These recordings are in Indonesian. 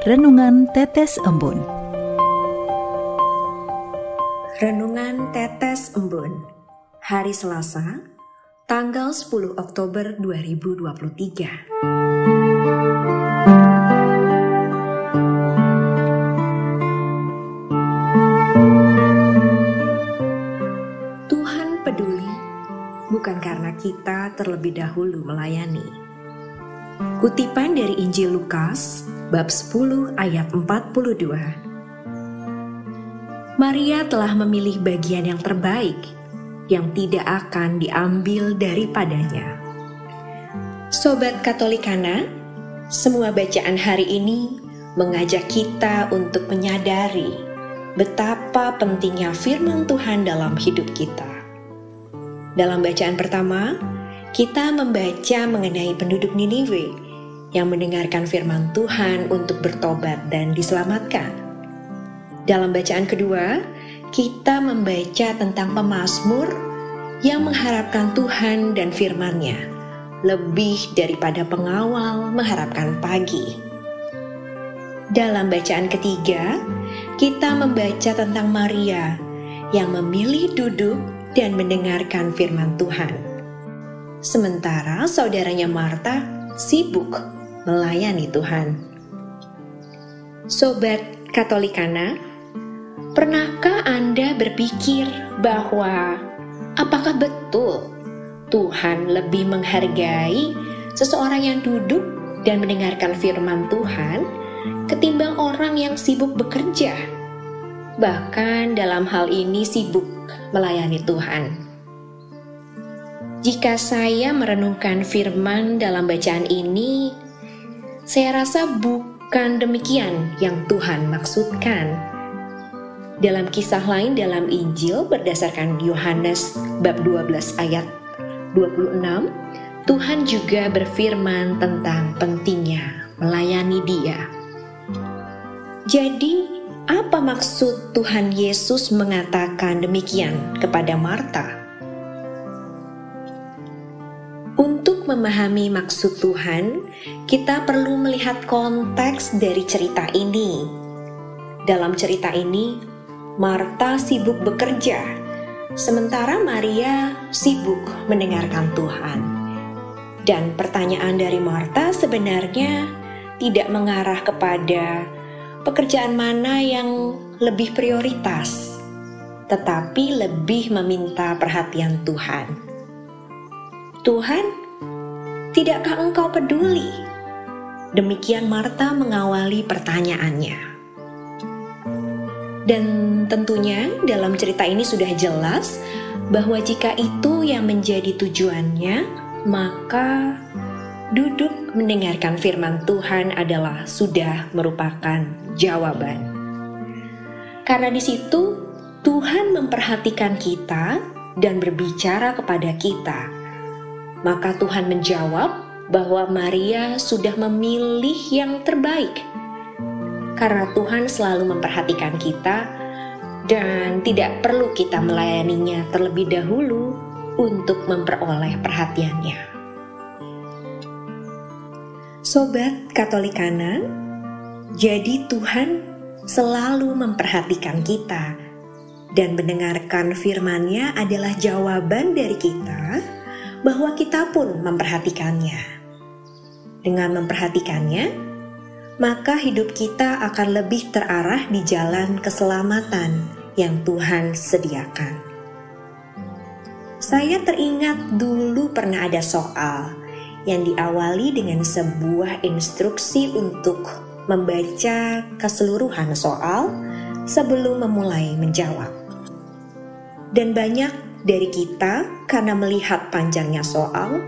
Renungan Tetes Embun. Renungan Tetes Embun, hari Selasa, tanggal 10 Oktober 2023. Tuhan peduli, bukan karena kita terlebih dahulu melayani. Kutipan dari Injil Lukas, bab 10 ayat 42. Maria telah memilih bagian yang terbaik, yang tidak akan diambil daripadanya. Sobat Katolikana, semua bacaan hari ini mengajak kita untuk menyadari betapa pentingnya firman Tuhan dalam hidup kita. Dalam bacaan pertama, kita membaca mengenai penduduk Niniwe yang mendengarkan firman Tuhan untuk bertobat dan diselamatkan. Dalam bacaan kedua, kita membaca tentang pemazmur yang mengharapkan Tuhan dan firman-Nya lebih daripada pengawal mengharapkan pagi. Dalam bacaan ketiga, kita membaca tentang Maria yang memilih duduk dan mendengarkan firman Tuhan. Sementara saudaranya Marta sibuk melayani Tuhan. Sobat Katolikana, pernahkah Anda berpikir bahwa apakah betul Tuhan lebih menghargai seseorang yang duduk dan mendengarkan firman Tuhan ketimbang orang yang sibuk bekerja, bahkan dalam hal ini sibuk melayani Tuhan? Jika saya merenungkan firman dalam bacaan ini, saya rasa bukan demikian yang Tuhan maksudkan. Dalam kisah lain dalam Injil berdasarkan Yohanes bab 12 ayat 26, Tuhan juga berfirman tentang pentingnya melayani Dia. Jadi, apa maksud Tuhan Yesus mengatakan demikian kepada Marta? Untuk memahami maksud Tuhan, kita perlu melihat konteks dari cerita ini. Dalam cerita ini, Marta sibuk bekerja, sementara Maria sibuk mendengarkan Tuhan. Dan pertanyaan dari Marta sebenarnya tidak mengarah kepada pekerjaan mana yang lebih prioritas, tetapi lebih meminta perhatian Tuhan. Tuhan, tidakkah Engkau peduli? Demikian Marta mengawali pertanyaannya. Dan tentunya dalam cerita ini sudah jelas bahwa jika itu yang menjadi tujuannya, maka duduk mendengarkan firman Tuhan adalah sudah merupakan jawaban. Karena di situ Tuhan memperhatikan kita dan berbicara kepada kita. Maka Tuhan menjawab bahwa Maria sudah memilih yang terbaik. Karena Tuhan selalu memperhatikan kita dan tidak perlu kita melayaninya terlebih dahulu untuk memperoleh perhatiannya. Sobat Katolikana, jadi Tuhan selalu memperhatikan kita dan mendengarkan firman-Nya adalah jawaban dari kita bahwa kita pun memperhatikannya. Dengan memperhatikannya, maka hidup kita akan lebih terarah di jalan keselamatan yang Tuhan sediakan. Saya teringat dulu pernah ada soal yang diawali dengan sebuah instruksi untuk membaca keseluruhan soal sebelum memulai menjawab. Dan banyak dari kita karena melihat panjangnya soal,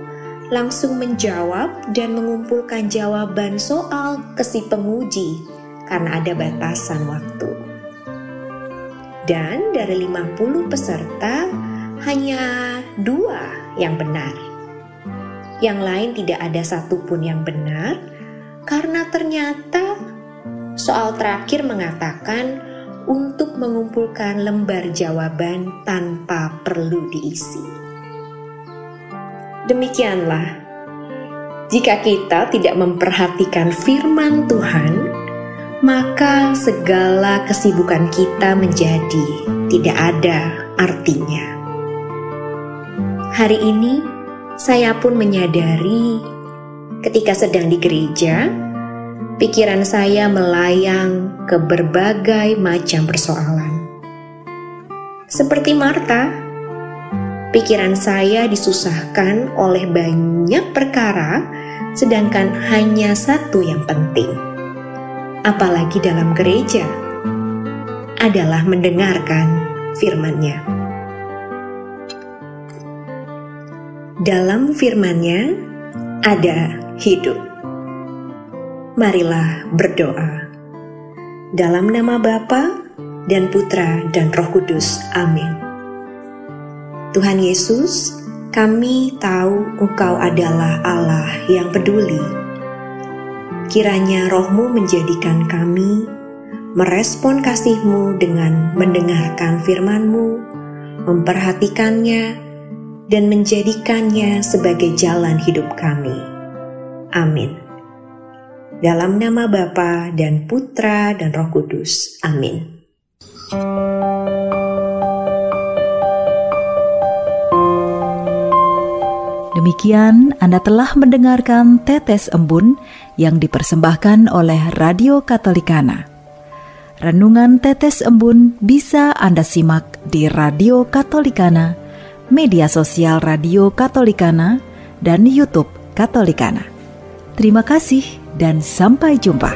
langsung menjawab dan mengumpulkan jawaban soal ke si penguji karena ada batasan waktu. Dan dari 50 peserta, hanya 2 yang benar. Yang lain tidak ada satupun yang benar, karena ternyata soal terakhir mengatakan untuk mengumpulkan lembar jawaban tanpa perlu diisi. Demikianlah, jika kita tidak memperhatikan firman Tuhan, maka segala kesibukan kita menjadi tidak ada artinya. Hari ini saya pun menyadari ketika sedang di gereja, pikiran saya melayang ke berbagai macam persoalan. Seperti Marta, pikiran saya disusahkan oleh banyak perkara, sedangkan hanya satu yang penting, apalagi dalam gereja, adalah mendengarkan firman-Nya. Dalam firman-Nya ada hidup. Marilah berdoa. Dalam nama Bapa dan Putra dan Roh Kudus. Amin. Tuhan Yesus, kami tahu Engkau adalah Allah yang peduli. Kiranya Roh-Mu menjadikan kami merespon kasih-Mu dengan mendengarkan firman-Mu, memperhatikannya, dan menjadikannya sebagai jalan hidup kami. Amin. Dalam nama Bapa dan Putra dan Roh Kudus. Amin. Demikian Anda telah mendengarkan Tetes Embun yang dipersembahkan oleh Radio Katolikana. Renungan Tetes Embun bisa Anda simak di Radio Katolikana, media sosial Radio Katolikana, dan YouTube Katolikana. Terima kasih dan sampai jumpa.